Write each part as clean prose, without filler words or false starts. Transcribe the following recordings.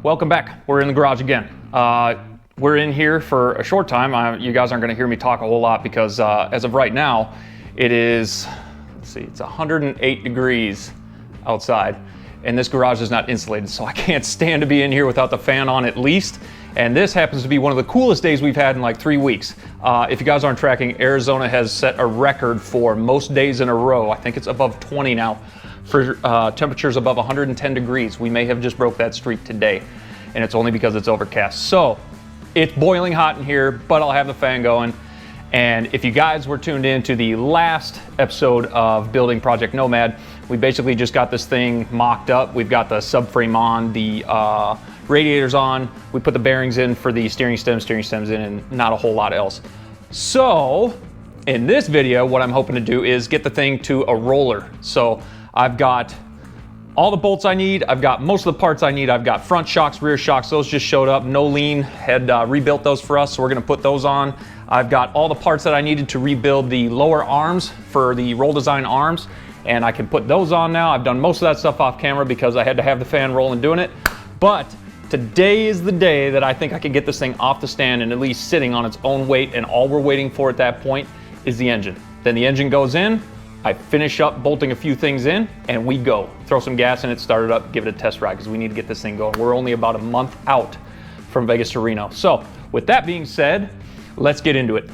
welcome back. We're in the garage again. We're in here for a short time. You guys aren't going to hear me talk a whole lot because as of right now, it is, let's see, it's 108 degrees outside, and this garage is not insulated, so I can't stand to be in here without the fan on at least. And this happens to be one of the coolest days we've had in like 3 weeks. If you guys aren't tracking, Arizona has set a record for most days in a row. I think it's above 20 now for temperatures above 110 degrees. We may have just broke that streak today, and it's only because it's overcast. So it's boiling hot in here, but I'll have the fan going. And if you guys were tuned in to the last episode of Building Project Nomad, we basically just got this thing mocked up. We've got the subframe on, the radiators on. We put the bearings in for the steering stems in, and not a whole lot else. So in this video, what I'm hoping to do is get the thing to a roller. So I've got all the bolts I need. I've got most of the parts I need. I've got front shocks, rear shocks. Those just showed up. No Lean had rebuilt those for us, so we're gonna put those on. I've got all the parts that I needed to rebuild the lower arms for the Roll Design arms, and I can put those on now. I've done most of that stuff off camera because I had to have the fan rolling doing it. But today is the day that I think I can get this thing off the stand and at least sitting on its own weight, and all we're waiting for at that point is the engine. Then the engine goes in, I finish up bolting a few things in, and we go. Throw some gas in it, start it up, give it a test ride, because we need to get this thing going. We're only about a month out from Vegas to Reno. So with that being said, let's get into it.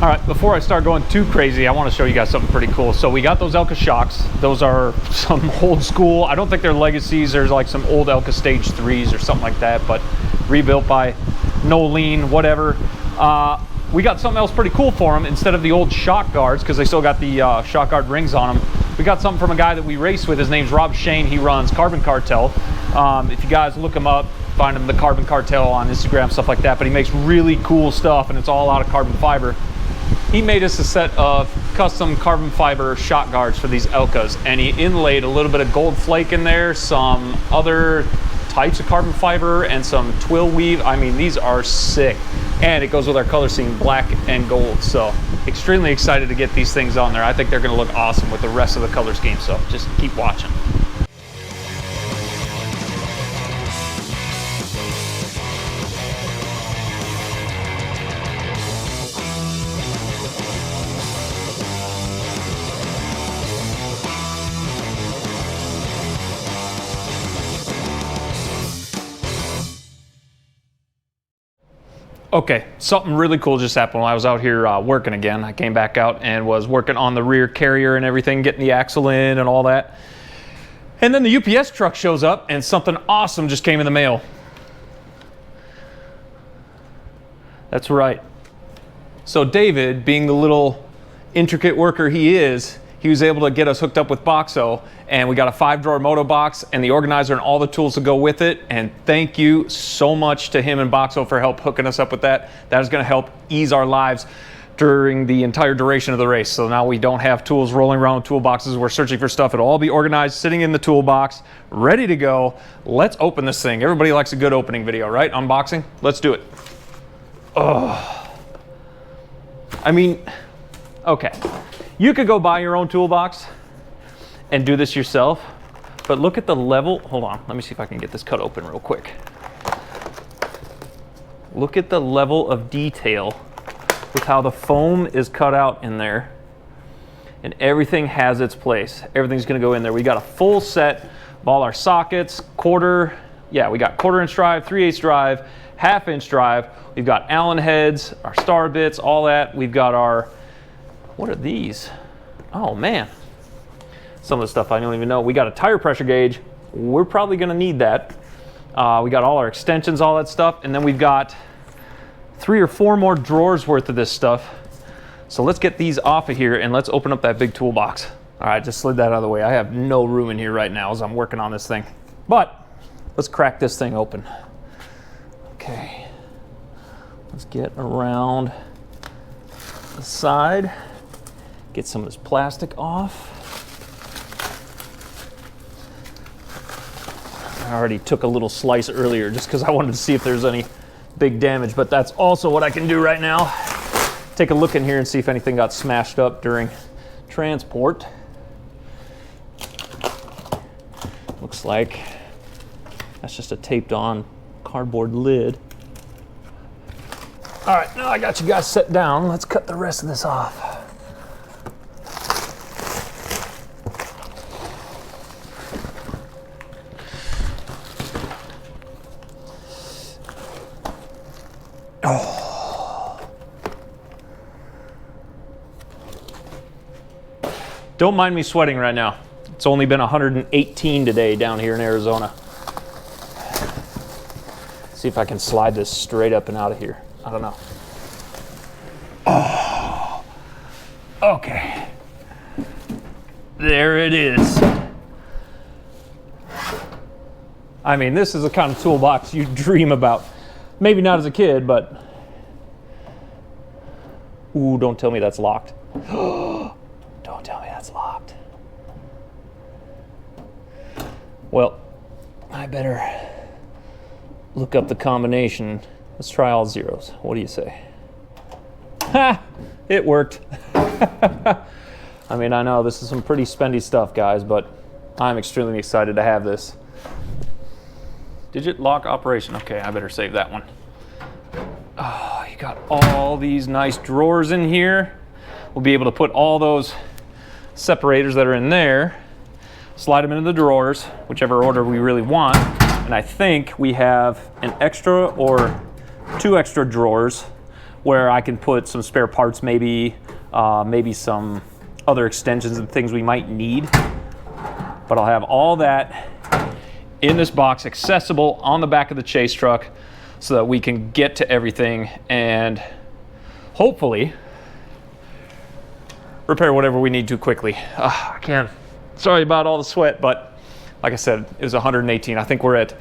All right, before I start going too crazy, I want to show you guys something pretty cool. So we got those Elka shocks. Those are some old school, I don't think they're legacies. There's like some old Elka Stage 3s or something like that, but rebuilt by No Lean, whatever. We got something else pretty cool for them. Instead of the old shock guards, because they still got the shock guard rings on them, we got something from a guy that we race with. His name's Rob Shane. He runs Carbon Cartel. If you guys look him up, find him, the Carbon Cartel, on Instagram, stuff like that. But he makes really cool stuff, and it's all out of carbon fiber. he made us a set of custom carbon fiber shot guards for these Elkas, and he inlaid a little bit of gold flake in there, some other types of carbon fiber, and some twill weave. I mean, these are sick. And it goes with our color scheme, black and gold. So extremely excited to get these things on there. I think they're gonna look awesome with the rest of the color scheme. So just keep watching. Okay, something really cool just happened while I was out here working again. I came back out and was working on the rear carrier and everything, getting the axle in and all that. And then the UPS truck shows up and something awesome just came in the mail. That's right. So David, being the little intricate worker he is, he was able to get us hooked up with Boxo, and we got a 5-drawer moto box and the organizer and all the tools to go with it. And thank you so much to him and Boxo for help hooking us up with that. That is going to help ease our lives during the entire duration of the race. So now we don't have tools rolling around with toolboxes. We're searching for stuff. It'll all be organized, sitting in the toolbox, ready to go. Let's open this thing. Everybody likes a good opening video, right? Unboxing. Let's do it. Oh, I mean, okay. You could go buy your own toolbox and do this yourself, but look at the level. Hold on, let me see if I can get this cut open real quick. Look at the level of detail with how the foam is cut out in there, and everything has its place. Everything's gonna go in there. We got a full set of all our sockets, quarter, yeah, we got 1/4 inch drive, 3/8 drive, 1/2 inch drive. We've got Allen heads, our star bits, all that. We've got our, what are these? Oh man, some of the stuff I don't even know. We got a tire pressure gauge. We're probably gonna need that. We got all our extensions, all that stuff. And then we've got 3 or 4 more drawers worth of this stuff. So let's get these off of here and let's open up that big toolbox. All right, just slid that out of the way. I have no room in here right now as I'm working on this thing. But let's crack this thing open. Okay, let's get around the side. Get some of this plastic off. I already took a little slice earlier just because I wanted to see if there's any big damage, but that's also what I can do right now. Take a look in here and see if anything got smashed up during transport. Looks like that's just a taped on cardboard lid. All right, now I got you guys set down. Let's cut the rest of this off. Oh. Don't mind me sweating right now. It's only been 118 today down here in Arizona. See if I can slide this straight up and out of here. I don't know. Oh, okay. There it is. I mean, this is the kind of toolbox you dream about. Maybe not as a kid, but... Ooh, don't tell me that's locked. Don't tell me that's locked. Well, I better look up the combination. Let's try all zeros. What do you say? Ha! It worked. I mean, I know this is some pretty spendy stuff, guys, but I'm extremely excited to have this. Digit lock operation. Okay, I better save that one. Oh, you got all these nice drawers in here. We'll be able to put all those separators that are in there, slide them into the drawers, whichever order we really want. And I think we have an extra or 2 extra drawers where I can put some spare parts, maybe some other extensions and things we might need. But I'll have all that in this box, accessible on the back of the chase truck, so that we can get to everything and hopefully repair whatever we need to quickly. I can't. Sorry about all the sweat, but like I said, it was 118. I think we're at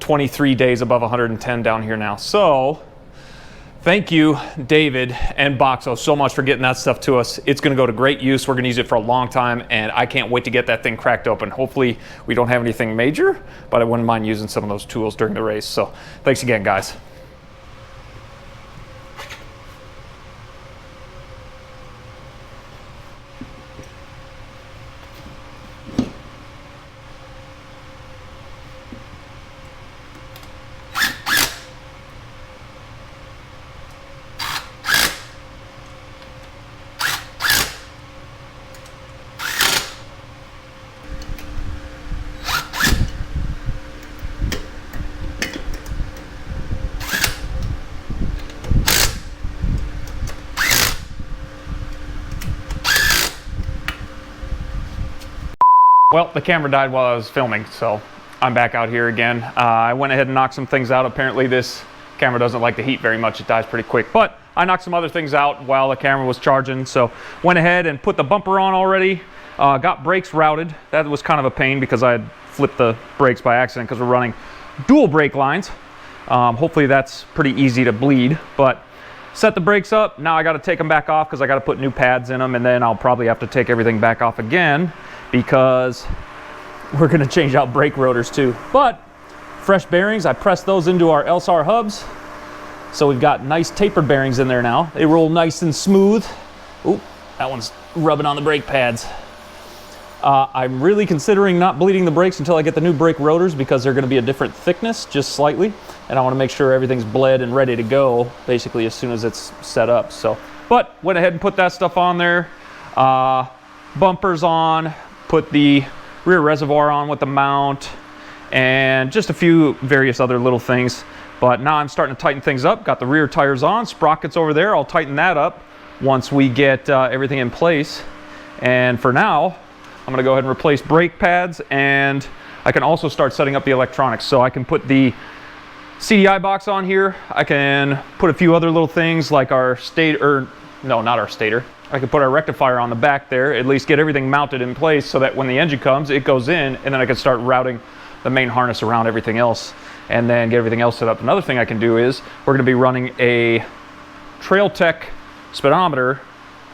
23 days above 110 down here now. So Thank you, David and Boxo, so much for getting that stuff to us. It's going to go to great use. We're going to use it for a long time, and I can't wait to get that thing cracked open. Hopefully, we don't have anything major, but I wouldn't mind using some of those tools during the race. So, thanks again, guys. Well, the camera died while I was filming, so I'm back out here again. I went ahead and knocked some things out. Apparently this camera doesn't like the heat very much. It dies pretty quick, but I knocked some other things out while the camera was charging. So went ahead and put the bumper on already. Got brakes routed. That was kind of a pain because I had flipped the brakes by accident because we're running dual brake lines. Hopefully that's pretty easy to bleed, but set the brakes up. Now I got to take them back off because I got to put new pads in them, and then I'll probably have to take everything back off again because we're going to change out brake rotors too. But fresh bearings, I pressed those into our LSAR hubs. So we've got nice tapered bearings in there now. They roll nice and smooth. Oop, that one's rubbing on the brake pads. I'm really considering not bleeding the brakes until I get the new brake rotors because they're going to be a different thickness, just slightly. And I want to make sure everything's bled and ready to go basically as soon as it's set up. So, but went ahead and put that stuff on there. Bumpers on, put the rear reservoir on with the mount, and just a few various other little things. But now I'm starting to tighten things up. Got the rear tires on, sprockets over there. I'll tighten that up once we get everything in place. And for now, I'm gonna go ahead and replace brake pads, and I can also start setting up the electronics. So I can put the CDI box on here. I can put a few other little things like our stator, no, not our stator. I can put our rectifier on the back there, at least get everything mounted in place so that when the engine comes, it goes in, and then I can start routing the main harness around everything else and then get everything else set up. Another thing I can do is we're gonna be running a Trail Tech speedometer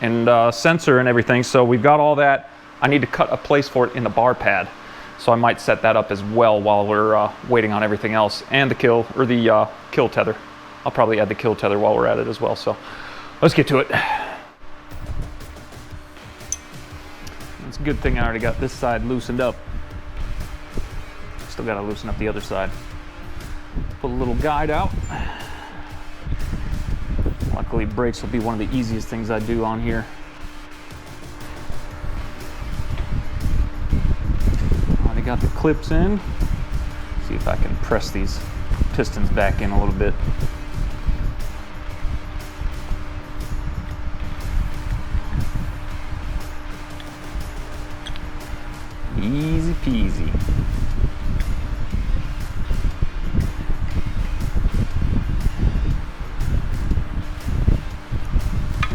and sensor and everything. So we've got all that. I need to cut a place for it in the bar pad. So I might set that up as well while we're waiting on everything else, and the kill tether. I'll probably add the kill tether while we're at it as well. So let's get to it. It's a good thing I already got this side loosened up. Still got to loosen up the other side. Put a little guide out. Luckily, brakes will be one of the easiest things I do on here. Already got the clips in. See if I can press these pistons back in a little bit. Easy peasy.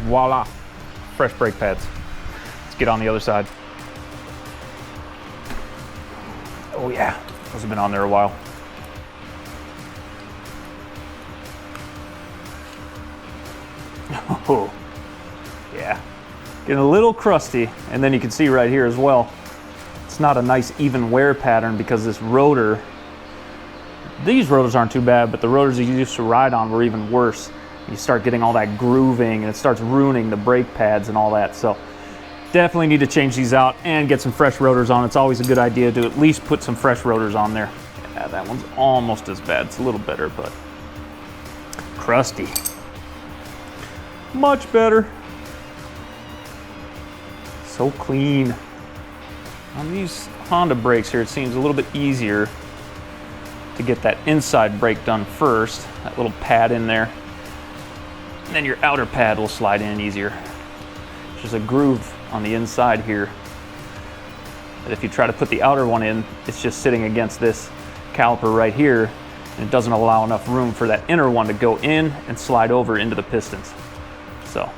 Voila, fresh brake pads. Let's get on the other side. Oh yeah, those have been on there a while. Oh, yeah, getting a little crusty. And then you can see right here as well, it's not a nice even wear pattern because this rotor, these rotors aren't too bad, but the rotors you used to ride on were even worse. You start getting all that grooving and it starts ruining the brake pads and all that. So definitely need to change these out and get some fresh rotors on. It's always a good idea to at least put some fresh rotors on there. Yeah, that one's almost as bad. It's a little better, but crusty. Much better. So clean. On these Honda brakes here, it seems a little bit easier to get that inside brake done first. That little pad in there. And then your outer pad will slide in easier. There's a groove on the inside here that if you try to put the outer one in, it's just sitting against this caliper right here, and it doesn't allow enough room for that inner one to go in and slide over into the pistons. So,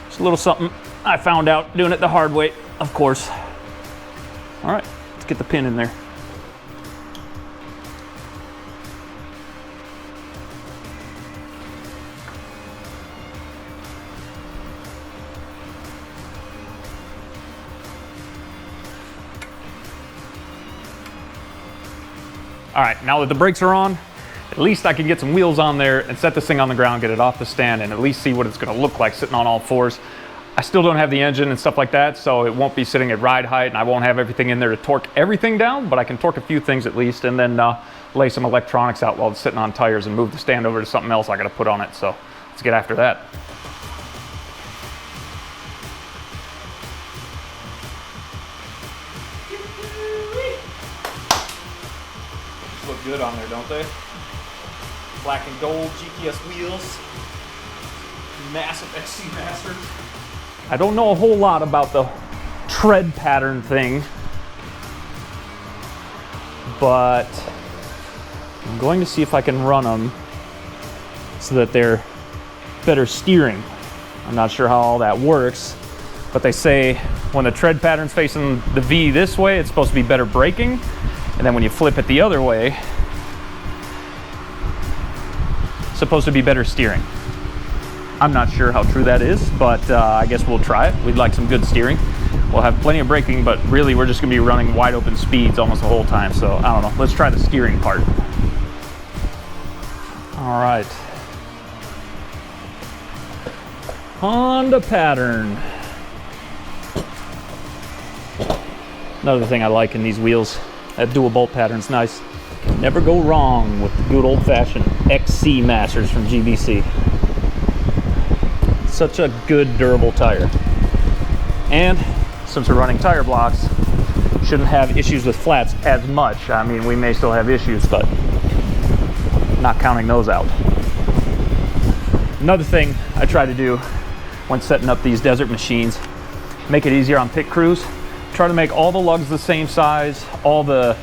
just a little something I found out doing it the hard way, of course. All right, let's get the pin in there. All right, now that the brakes are on, at least I can get some wheels on there and set this thing on the ground, get it off the stand, and at least see what it's gonna look like sitting on all fours. I still don't have the engine and stuff like that, so it won't be sitting at ride height, and I won't have everything in there to torque everything down, but I can torque a few things at least, and then lay some electronics out while it's sitting on tires and move the stand over to something else I gotta put on it. So let's get after that. Look good on there, don't they? Black and gold GPS wheels, massive XC Masters. I don't know a whole lot about the tread pattern thing, but I'm going to see if I can run them so that they're better steering. I'm not sure how all that works, but they say when the tread pattern's facing the V this way, it's supposed to be better braking, and then when you flip it the other way, it's supposed to be better steering. I'm not sure how true that is, but I guess we'll try it. We'd like some good steering. We'll have plenty of braking, but really we're just gonna be running wide open speeds almost the whole time. So I don't know, let's try the steering part. All right. Honda pattern. Another thing I like in these wheels, that dual bolt pattern's nice. Can never go wrong with the good old fashioned XC Masters from GBC. Such a good durable tire. And since we're running tire blocks, shouldn't have issues with flats as much. I mean, we may still have issues, but not counting those out. Another thing I try to do when setting up these desert machines, make it easier on pit crews. Try to make all the lugs the same size, all the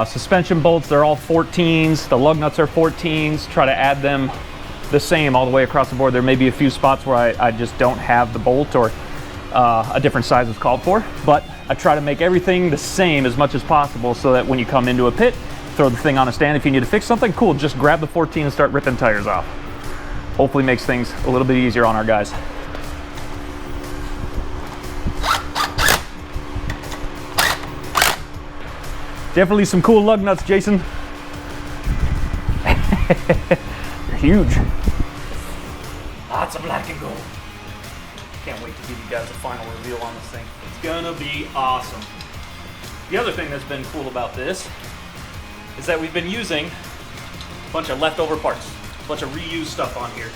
suspension bolts, they're all 14s, the lug nuts are 14s, try to add them the same all the way across the board. There may be a few spots where I just don't have the bolt or a different size is called for, but I try to make everything the same as much as possible so that when you come into a pit, throw the thing on a stand. If you need to fix something, cool, just grab the 14 and start ripping tires off. Hopefully makes things a little bit easier on our guys. Definitely some cool lug nuts, Jason. They're huge. Lots of black and gold. Can't wait to give you guys a final reveal on this thing. It's gonna be awesome. The other thing that's been cool about this is that we've been using a bunch of leftover parts, a bunch of reused stuff on here.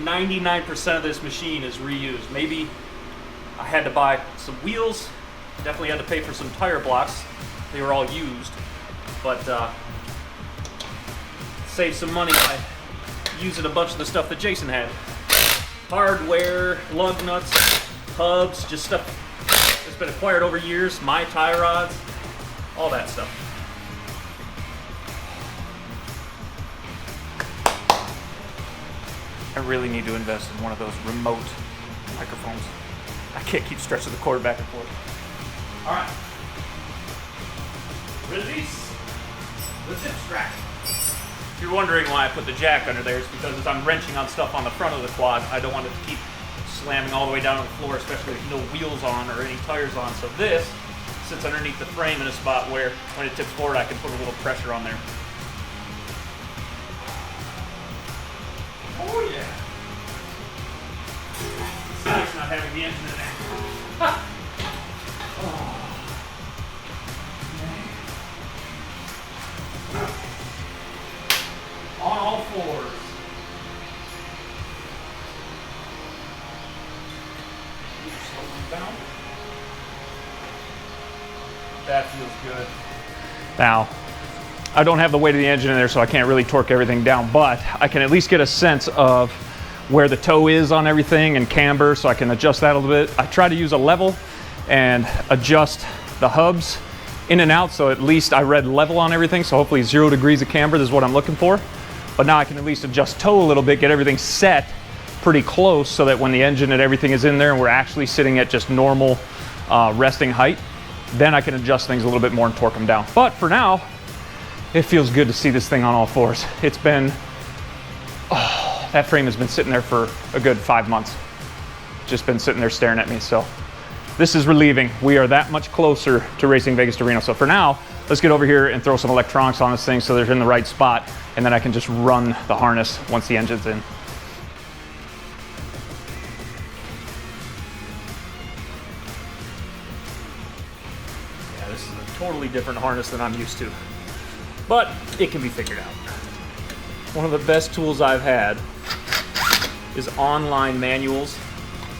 99% of this machine is reused. Maybe I had to buy some wheels, definitely had to pay for some tire blocks. They were all used, but saved some money by using a bunch of the stuff that Jason had. Hardware, lug nuts, hubs, just stuff that's been acquired over years, my tie rods, all that stuff. I really need to invest in one of those remote microphones. I can't keep stretching the cord back and forth. All right. Release the zip strap. If you're wondering why I put the jack under there, it's because as I'm wrenching on stuff on the front of the quad, I don't want it to keep slamming all the way down to the floor, especially with no wheels on or any tires on. So this sits underneath the frame in a spot where when it tips forward, I can put a little pressure on there. Oh yeah. It's nice not having the engine in there. Oh. On all fours. That feels good. Now, I don't have the weight of the engine in there, so I can't really torque everything down, but I can at least get a sense of where the toe is on everything and camber, so I can adjust that a little bit. I try to use a level and adjust the hubs in and out, so at least I read level on everything, so hopefully 0 degrees of camber is what I'm looking for. But now I can at least adjust toe a little bit, get everything set pretty close so that when the engine and everything is in there and we're actually sitting at just normal resting height, then I can adjust things a little bit more and torque them down. But for now, it feels good to see this thing on all fours. It's been, that frame has been sitting there for a good 5 months. Just been sitting there staring at me, so this is relieving. We are that much closer to racing Vegas to Reno. So for now, let's get over here and throw some electronics on this thing so they're in the right spot, and then I can just run the harness once the engine's in. Yeah, this is a totally different harness than I'm used to, but it can be figured out. One of the best tools I've had is online manuals,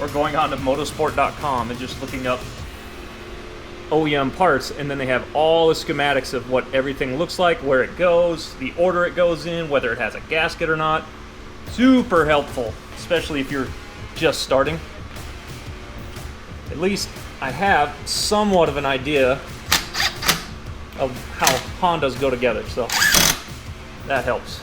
or going on to motorsport.com and just looking up OEM parts, and then they have all the schematics of what everything looks like, where it goes, the order it goes in, whether it has a gasket or not. Super helpful, especially if you're just starting. At least I have somewhat of an idea of how Hondas go together, so that helps.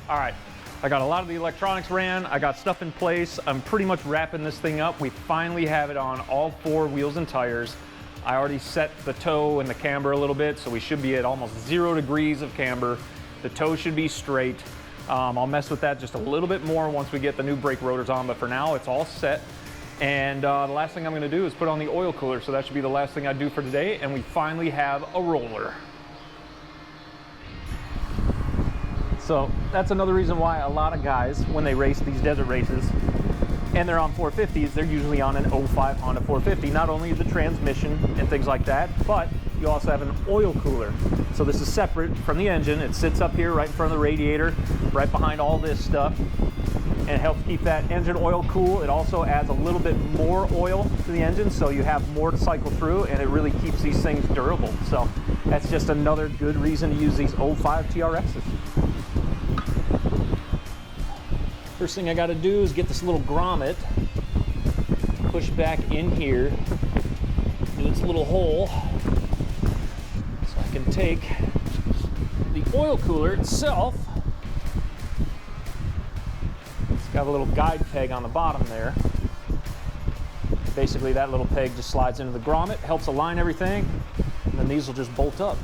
All right, I got a lot of the electronics ran, I got stuff in place, I'm pretty much wrapping this thing up. We finally have it on all 4 wheels and tires. I already set the toe and the camber a little bit, so we should be at almost 0 degrees of camber. The toe should be straight. I'll mess with that just a little bit more once we get the new brake rotors on, but for now it's all set. And the last thing I'm gonna do is put on the oil cooler, so that should be the last thing I do for today, and we finally have a roller. So that's another reason why a lot of guys, when they race these desert races and they're on 450s, they're usually on an 05 Honda 450. Not only the transmission and things like that, but you also have an oil cooler. So this is separate from the engine. It sits up here right in front of the radiator, right behind all this stuff, and it helps keep that engine oil cool. It also adds a little bit more oil to the engine, so you have more to cycle through, and it really keeps these things durable. So that's just another good reason to use these 05 TRXs. First thing I got to do is get this little grommet, push back in here, do its little hole, so I can take the oil cooler itself. It's got a little guide peg on the bottom there. Basically that little peg just slides into the grommet, helps align everything, and then these will just bolt up.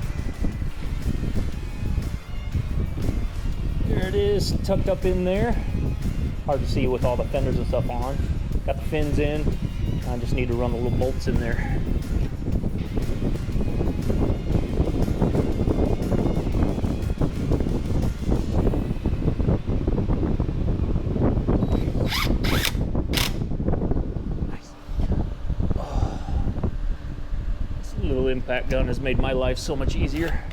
There it is, tucked up in there. Hard to see with all the fenders and stuff on. Got the fins in. I just need to run the little bolts in there. Nice. Oh. This little impact gun has made my life so much easier.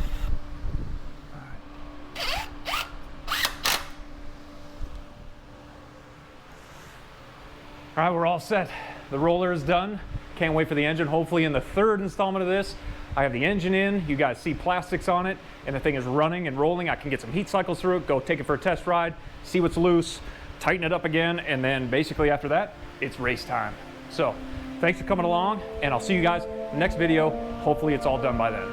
All right, we're all set. The roller is done. Can't wait for the engine. Hopefully in the 3rd installment of this, I have the engine in, you guys see plastics on it, and the thing is running and rolling. I can get some heat cycles through it, go take it for a test ride, see what's loose, tighten it up again, and then basically after that, it's race time. So thanks for coming along, and I'll see you guys in the next video. Hopefully it's all done by then.